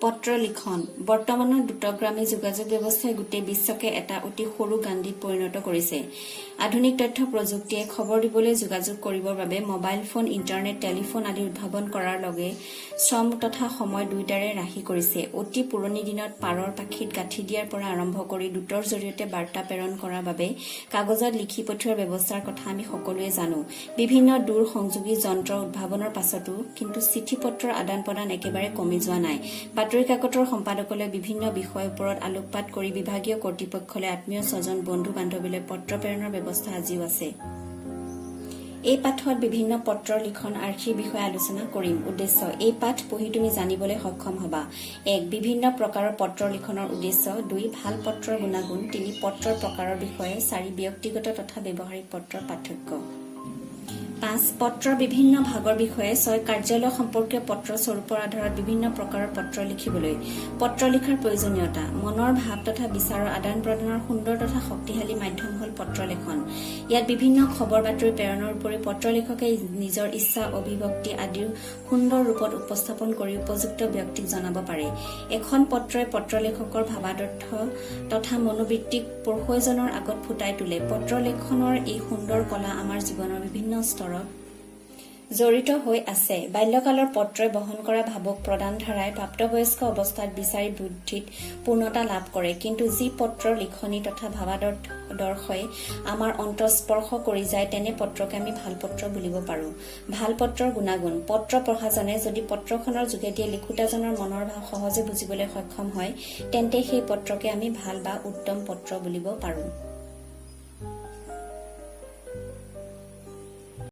পত্ৰ লিখন বৰ্তমানৰ দ্ৰুতগামী যোগাযোগ ব্যৱস্থাই গোটেই বিশ্বকে এটা অতি সৰু গাণ্ডীত পৰিণত কৰিছে। আধুনিক তথ্য প্ৰযুক্তিয়ে খবৰ দিবলৈ যোগাযোগ কৰিবৰ বাবে মোবাইল ফোন, ইণ্টাৰনেট, টেলিফোন আদি উদ্ভাৱন কৰাৰ লগে শ্ৰম তথা সময় দুয়োটাৰে ৰাহি কৰিছে। অতি পুৰণি দিনত পাৰৰ পাখিত গাঁঠি দিয়াৰ পৰা আৰম্ভ কৰি দূতৰ জৰিয়তে বাৰ্তা প্ৰেৰণ কৰাৰ বাবে কাগজত লিখি পঠিওৱাৰ ব্যৱস্থাৰ কথা আমি সকলোৱে জানো। বিভিন্ন দূৰ সংযোগী যন্ত্ৰ উদ্ভাৱনৰ পাছতো কিন্তু চিঠি পত্ৰৰ আদান প্ৰদান একেবাৰে কমি যোৱা নাই। বাতৰি কাকতৰ সম্পাদকলৈ বিভিন্ন বিষয়ৰ ওপৰত আলোকপাত কৰি বিভাগীয় কৰ্তৃপক্ষলৈ আত্মীয় স্বজন বন্ধু বান্ধৱীলৈ পত্ৰ প্ৰেৰণৰ ব্যৱস্থা আজিও আছে। এই পাঠত বিভিন্ন পত্ৰৰ লিখন আৰ্হিৰ বিষয়ে আলোচনা কৰিম। উদ্দেশ্য এই পাঠ পঢ়ি তুমি জানিবলৈ সক্ষম হবা। 1. বিভিন্ন প্ৰকাৰৰ পত্ৰৰ লিখনৰ উদ্দেশ্য। 2. ভাল পত্ৰৰ গুণাগুণ। 3. পত্ৰৰ প্ৰকাৰৰ বিষয়ে। 4. ব্যক্তিগত তথা ব্যৱহাৰিক পত্ৰৰ পাৰ্থক্য। 5. পত্ৰৰ বিভিন্ন ভাগৰ বিষয়ে। 6. কাৰ্যালয় সম্পৰ্কীয় পত্ৰ স্বৰূপৰ আধাৰত বিভিন্ন প্ৰকাৰৰ পত্ৰ লিখিবলৈ পত্ৰ লিখাৰ প্ৰয়োজনীয়তা। মনৰ ভাৱ তথা বিচাৰৰ আদান প্ৰদানৰ সুন্দৰ তথা শক্তিশালী মাধ্যম হ'ল পত্ৰ লেখন। ইয়াত বিভিন্ন খবৰ বাতৰি প্ৰেৰণৰ উপৰি পত্ৰ লেখকে নিজৰ ইচ্ছা, অভিভক্তি আদিৰ সুন্দৰ ৰূপত উপস্থাপন কৰি উপযুক্ত ব্যক্তিক জনাব পাৰে। এখন পত্ৰই পত্ৰ লেখকৰ ভাৱাৰ্থ তথা মনোবৃত্তিক পঢ়ুৱৈজনৰ আগত ফুটাই তোলে। পত্ৰ লেখনৰ এই সুন্দৰ কলা আমাৰ জীৱনৰ বিভিন্ন স্তৰত জড়িত হৈ আছে। বাল্যকালৰ পত্ৰই বহন কৰা ভাবুক প্ৰদান ধাৰাই প্ৰাপ্তবয়স্ক অৱস্থাত বিচাৰি বুদ্ধিত পূৰ্ণতা লাভ কৰে। কিন্তু যি পত্ৰৰ লিখনি তথা ভাৱাদৰ্শই আমাৰ অন্তঃস্পৰ্শ কৰি যায় তেনে পত্ৰকে আমি ভাল পত্ৰ বুলিব পাৰো। ভাল পত্ৰৰ গুণাগুণ। পত্ৰ পঢ়াজনে যদি পত্ৰখনৰ যোগেদিয়ে লিখোঁতাজনৰ মনৰ ভাৱ সহজে বুজিবলৈ সক্ষম হয় তেন্তে সেই পত্ৰকে আমি ভাল বা উত্তম পত্ৰ বুলিব পাৰো।